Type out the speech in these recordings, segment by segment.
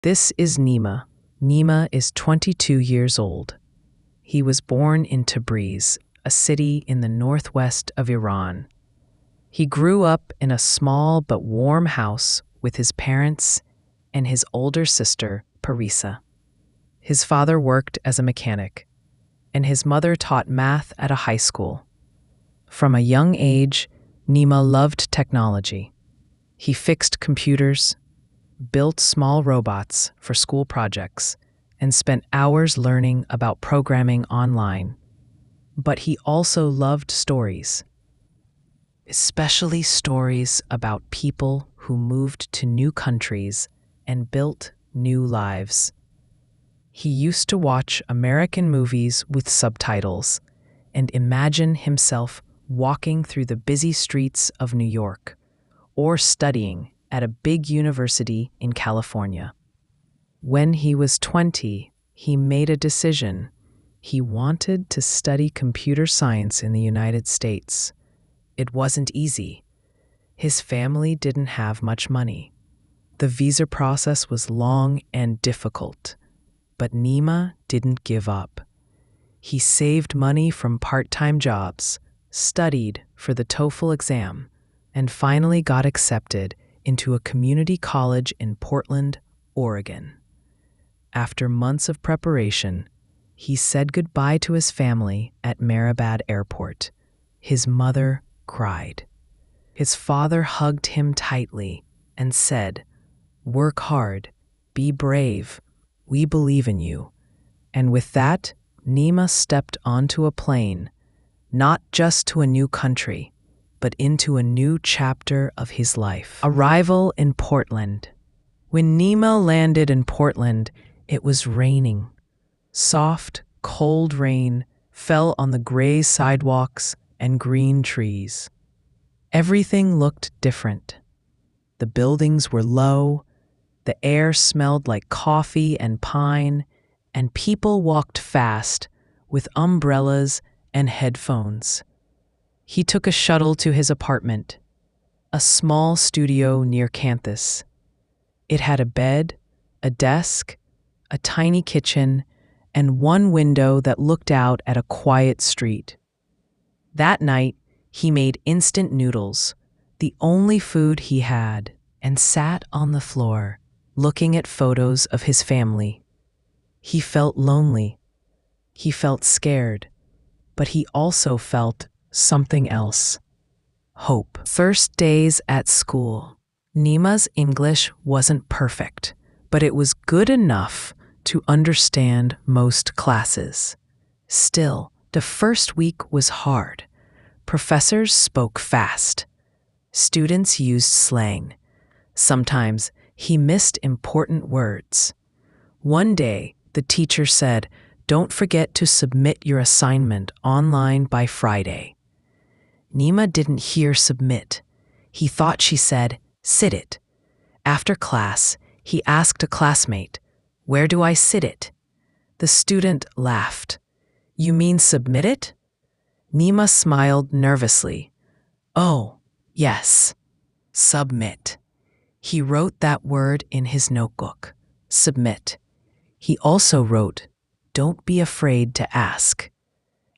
This is Nima. Nima is 22 years old. He was born in Tabriz, a city in the northwest of Iran. He grew up in a small but warm house with his parents and his older sister, Parisa. His father worked as a mechanic, and his mother taught math at a high school. From a young age, Nima loved technology. He fixed computers, built small robots for school projects, and spent hours learning about programming online. But he also loved stories, especially stories about people who moved to new countries and built new lives. He used to watch American movies with subtitles and imagine himself walking through the busy streets of New York or studying at a big university in California. When he was 20, he made a decision. He wanted to study computer science in the United States. It wasn't easy. His family didn't have much money. The visa process was long and difficult, but Nima didn't give up. He saved money from part-time jobs, studied for the TOEFL exam, and finally got accepted into a community college in Portland, Oregon. After months of preparation, he said goodbye to his family at Mehrabad Airport. His mother cried. His father hugged him tightly and said, "Work hard, be brave, we believe in you." And with that, Nima stepped onto a plane, not just to a new country, but into a new chapter of his life. Arrival in Portland. When Nima landed in Portland, it was raining. Soft, cold rain fell on the gray sidewalks and green trees. Everything looked different. The buildings were low, the air smelled like coffee and pine, and people walked fast with umbrellas and headphones. He took a shuttle to his apartment, a small studio near campus. It had a bed, a desk, a tiny kitchen, and one window that looked out at a quiet street. That night, he made instant noodles, the only food he had, and sat on the floor, looking at photos of his family. He felt lonely. He felt scared, but he also felt something else. Hope. First days at school. Nima's English wasn't perfect, but it was good enough to understand most classes. Still, the first week was hard. Professors spoke fast. Students used slang. Sometimes he missed important words. One day, the teacher said, "Don't forget to submit your assignment online by Friday." Nima didn't hear submit. He thought she said, "Sit it." After class, he asked a classmate, "Where do I sit it?" The student laughed. "You mean submit it?" Nima smiled nervously. "Oh, yes, submit." He wrote that word in his notebook, submit. He also wrote, "Don't be afraid to ask."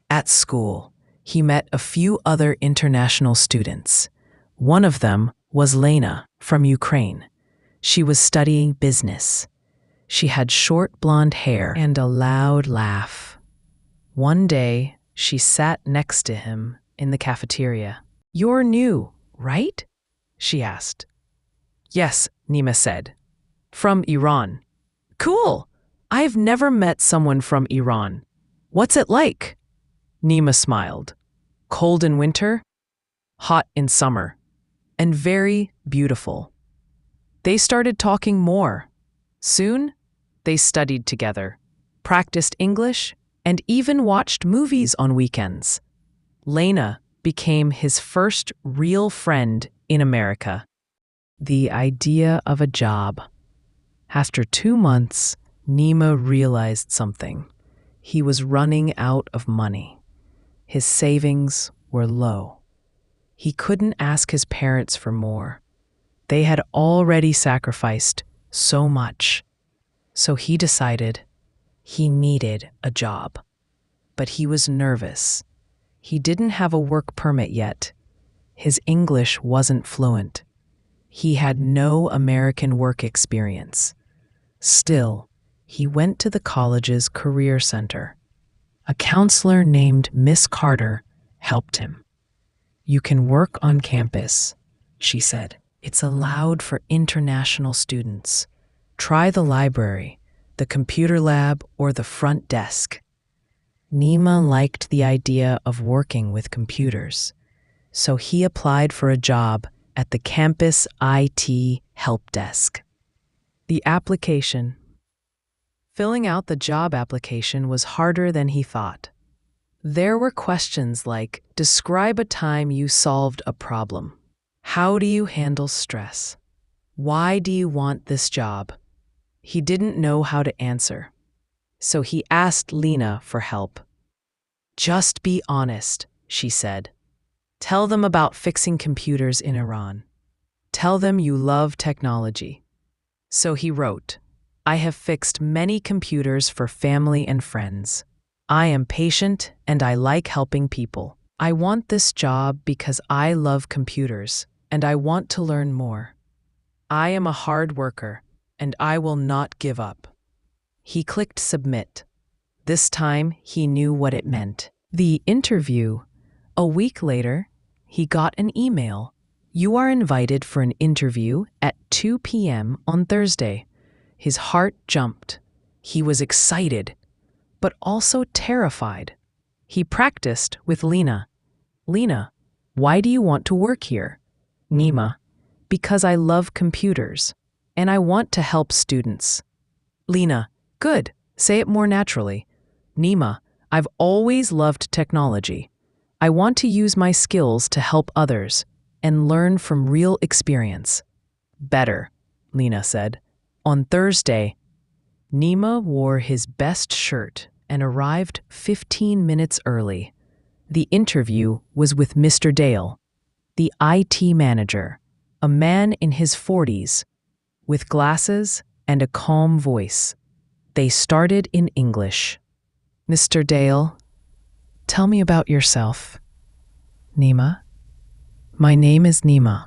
At school, he met a few other international students. One of them was Lena from Ukraine. She was studying business. She had short blonde hair and a loud laugh. One day, she sat next to him in the cafeteria. "You're new, right?" she asked. "Yes," Nima said. "From Iran." "Cool! I've never met someone from Iran. What's it like?" Nima smiled. "Cold in winter, hot in summer, and very beautiful." They started talking more. Soon, they studied together, practiced English, and even watched movies on weekends. Lena became his first real friend in America. The idea of a job. After 2 months, Nima realized something. He was running out of money. His savings were low. He couldn't ask his parents for more. They had already sacrificed so much. So he decided he needed a job. But he was nervous. He didn't have a work permit yet. His English wasn't fluent. He had no American work experience. Still, he went to the college's career center. A counselor named Miss Carter helped him. "You can work on campus," she said. "It's allowed for international students. Try the library, the computer lab, or the front desk." Nima liked the idea of working with computers, so he applied for a job at the campus IT help desk. The application. Filling out the job application was harder than he thought. There were questions like, describe a time you solved a problem. How do you handle stress? Why do you want this job? He didn't know how to answer, so he asked Lena for help. "Just be honest," she said. "Tell them about fixing computers in Iran. Tell them you love technology." So he wrote, "I have fixed many computers for family and friends. I am patient and I like helping people. I want this job because I love computers and I want to learn more. I am a hard worker and I will not give up." He clicked submit. This time he knew what it meant. The interview. A week later, he got an email. "You are invited for an interview at 2 p.m. on Thursday." His heart jumped. He was excited, but also terrified. He practiced with Lena. "Lena, why do you want to work here?" "Nima, because I love computers, and I want to help students." "Lena, good. Say it more naturally." "Nima, I've always loved technology. I want to use my skills to help others and learn from real experience." "Better," Lena said. On Thursday, Nima wore his best shirt and arrived 15 minutes early. The interview was with Mr. Dale, the IT manager, a man in his 40s, with glasses and a calm voice. They started in English. "Mr. Dale, tell me about yourself." "Nima? My name is Nima.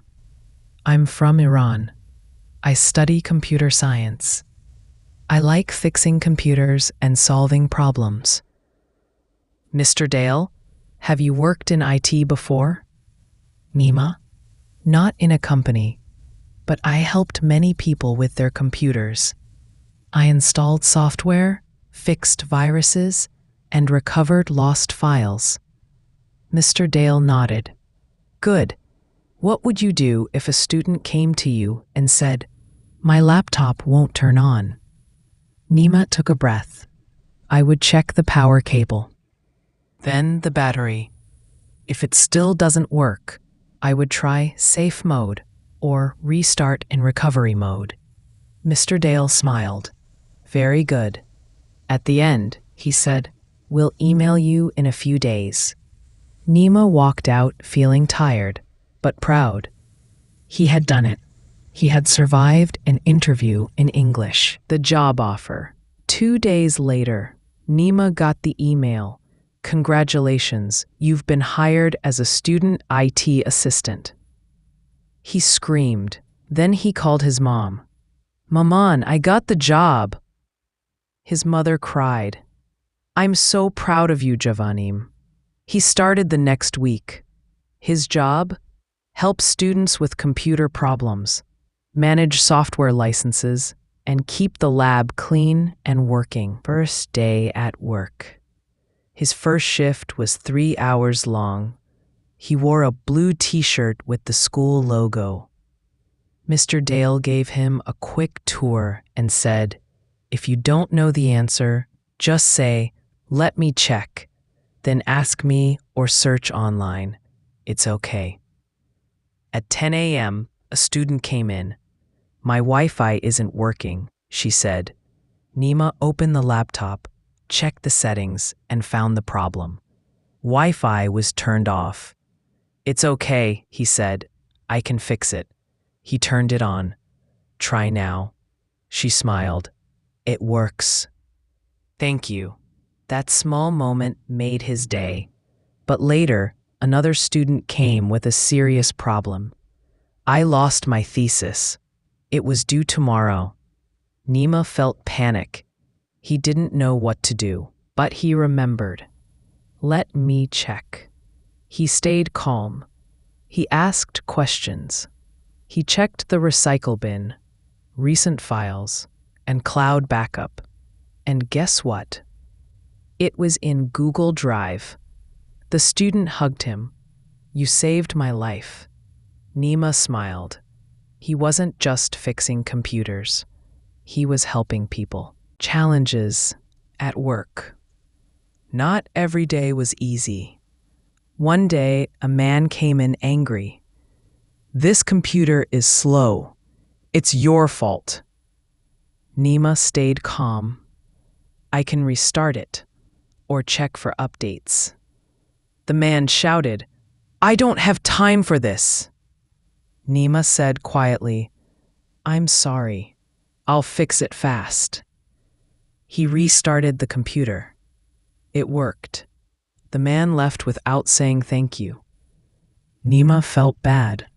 I'm from Iran. I study computer science. I like fixing computers and solving problems." "Mr. Dale, have you worked in IT before?" "Nima, not in a company, but I helped many people with their computers. I installed software, fixed viruses, and recovered lost files." Mr. Dale nodded. "Good. What would you do if a student came to you and said, 'My laptop won't turn on'?" Nima took a breath. "I would check the power cable. Then the battery. If it still doesn't work, I would try safe mode or restart in recovery mode." Mr. Dale smiled. "Very good. At the end," he said, "we'll email you in a few days." Nima walked out feeling tired, but proud. He had done it. He had survived an interview in English. The job offer. 2 days later, Nima got the email. "Congratulations, you've been hired as a student IT assistant." He screamed. Then he called his mom. "Maman, I got the job." His mother cried. "I'm so proud of you, Javanim." He started the next week. His job? Help students with computer problems, manage software licenses, and keep the lab clean and working. First day at work. His first shift was 3 hours long. He wore a blue t-shirt with the school logo. Mr. Dale gave him a quick tour and said, "If you don't know the answer, just say, 'Let me check.' Then ask me or search online. It's okay." At 10 a.m., a student came in. "My Wi-Fi isn't working," she said. Nima opened the laptop, checked the settings, and found the problem. Wi-Fi was turned off. "It's okay," he said. "I can fix it." He turned it on. "Try now." She smiled. It works. Thank you. That small moment made his day. But later, another student came with a serious problem. I lost my thesis. It was due tomorrow. Nima felt panic. He didn't know what to do, but he remembered. Let me check. He stayed calm. He asked questions. He checked the recycle bin, recent files, and cloud backup. And guess what? It was in Google Drive. The student hugged him. You saved my life. Nima smiled. He wasn't just fixing computers. He was helping people. Challenges at work. Not every day was easy. One day, a man came in angry. This computer is slow. It's your fault. Nima stayed calm. I can restart it or check for updates. The man shouted, I don't have time for this. Nima said quietly, I'm sorry. I'll fix it fast. He restarted the computer. It worked. The man left without saying thank you. Nima felt bad,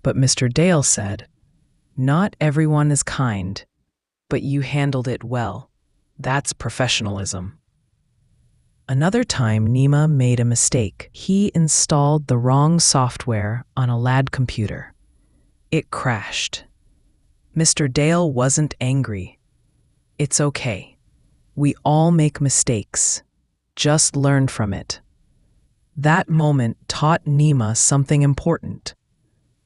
but Mr. Dale said, Not everyone is kind, but you handled it well. That's professionalism. Another time, Nima made a mistake. He installed the wrong software on a lad computer. It crashed. Mr. Dale wasn't angry. It's okay. We all make mistakes. Just learn from it. That moment taught Nima something important.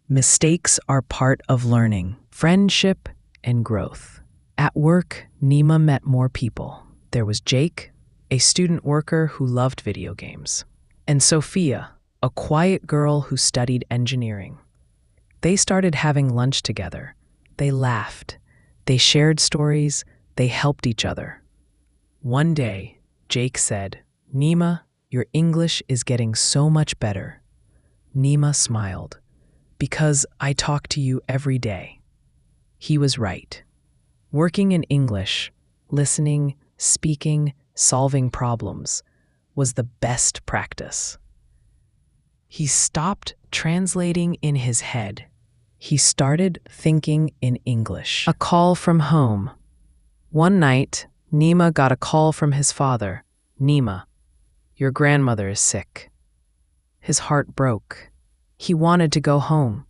Mistakes are part of learning, friendship, and growth. At work, Nima met more people. There was Jake, a student worker who loved video games, and Sophia, a quiet girl who studied engineering. They started having lunch together. They laughed. They shared stories. They helped each other. One day, Jake said, Nima, your English is getting so much better. Nima smiled. Because I talk to you every day. He was right. Working in English, listening, speaking, solving problems was the best practice. He stopped translating in his head. He started thinking in English. A call from home. One night, Nima got a call from his father. Nima, your grandmother is sick. His heart broke. He wanted to go home,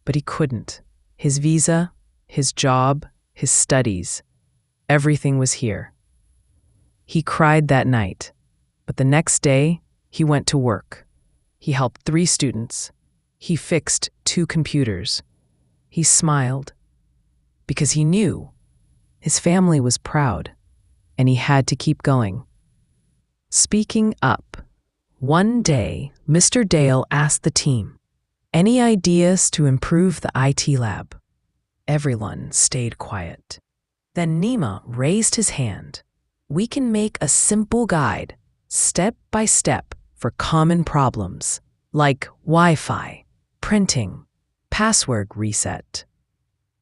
but he couldn't. His visa, his job, his studies, everything was here. He cried that night, but the next day, he went to work. He helped 3 students. He fixed 2 computers. He smiled because he knew his family was proud and he had to keep going. Speaking up, one day, Mr. Dale asked the team, any ideas to improve the IT lab? Everyone stayed quiet. Then Nima raised his hand. We can make a simple guide, step by step, for common problems, like Wi-Fi, printing, password reset,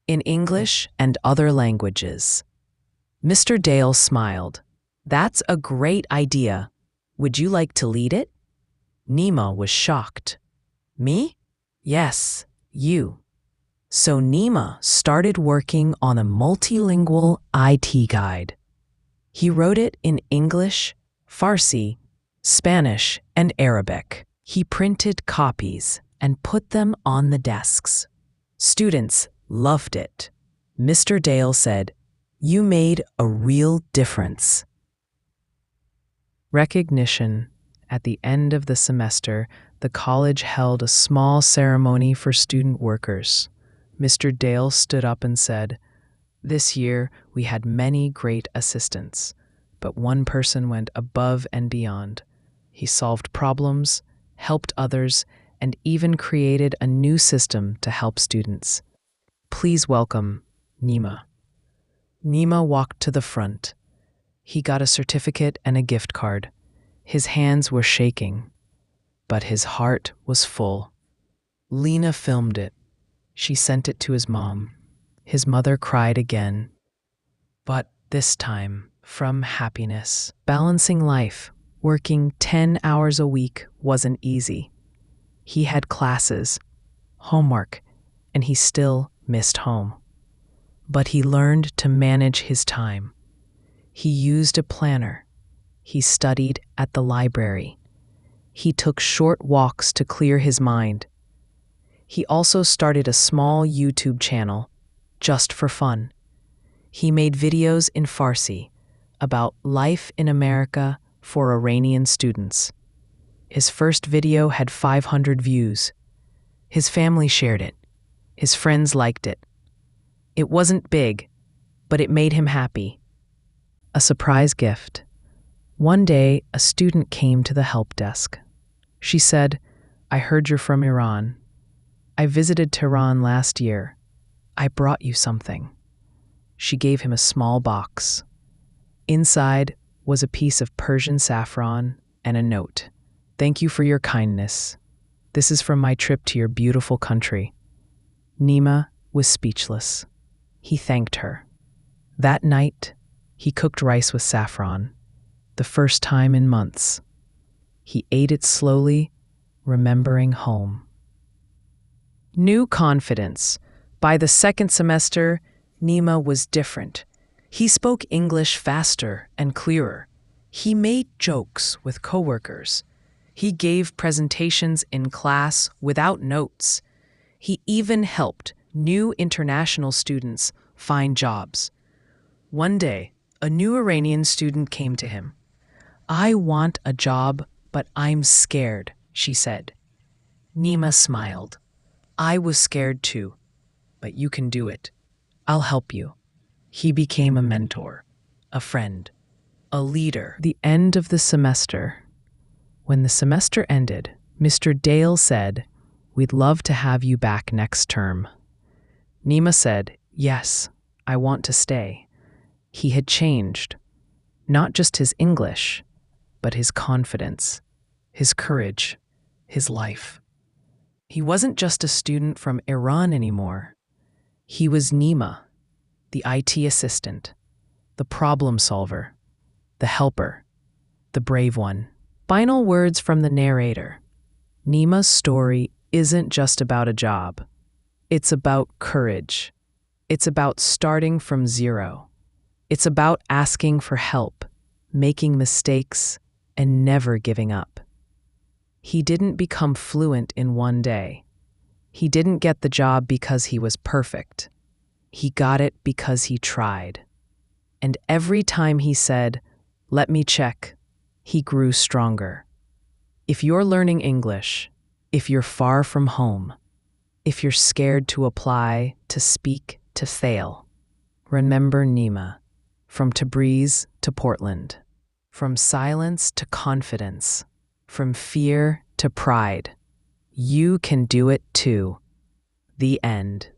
in English and other languages. Mr. Dale smiled. That's a great idea. Would you like to lead it? Nima was shocked. Me? Yes, you. So Nima started working on a multilingual IT guide. He wrote it in English, Farsi, Spanish, and Arabic. He printed copies and put them on the desks. Students loved it. Mr. Dale said, You made a real difference. Recognition. At the end of the semester, the college held a small ceremony for student workers. Mr. Dale stood up and said, This year we had many great assistants, but one person went above and beyond. He solved problems, helped others, and even created a new system to help students. Please welcome Nima. Nima walked to the front. He got a certificate and a gift card. His hands were shaking, but his heart was full. Lena filmed it. She sent it to his mom. His mother cried again. But this time from happiness. Balancing life, working 10 hours a week wasn't easy. He had classes, homework, and he still missed home. But he learned to manage his time. He used a planner. He studied at the library. He took short walks to clear his mind. He also started a small YouTube channel, just for fun. He made videos in Farsi about life in America for Iranian students. His first video had 500 views. His family shared it. His friends liked it. It wasn't big, but it made him happy. A surprise gift. One day, a student came to the help desk. She said, "I heard you're from Iran. I visited Tehran last year. I brought you something." She gave him a small box. Inside was a piece of Persian saffron and a note. "Thank you for your kindness. This is from my trip to your beautiful country." Nima was speechless. He thanked her. That night, he cooked rice with saffron, the first time in months. He ate it slowly, remembering home. New confidence. By the second semester, Nima was different. He spoke English faster and clearer. He made jokes with coworkers. He gave presentations in class without notes. He even helped new international students find jobs. One day, a new Iranian student came to him. "I want a job, but I'm scared," she said. Nima smiled. "I was scared too, but you can do it. I'll help you." He became a mentor, a friend, a leader. The end of the semester. When the semester ended, Mr. Dale said, "We'd love to have you back next term." Nima said, "Yes, I want to stay." He had changed, not just his English, but his confidence, his courage, his life. He wasn't just a student from Iran anymore. He was Nima, the IT assistant, the problem solver, the helper, the brave one. Final words from the narrator. Nima's story isn't just about a job. It's about courage. It's about starting from zero. It's about asking for help, making mistakes, and never giving up. He didn't become fluent in one day. He didn't get the job because he was perfect. He got it because he tried. And every time he said, "Let me check," he grew stronger. If you're learning English, if you're far from home, if you're scared to apply, to speak, to fail, remember Nima. From Tabriz to Portland, from silence to confidence, from fear to pride. You can do it too. The end.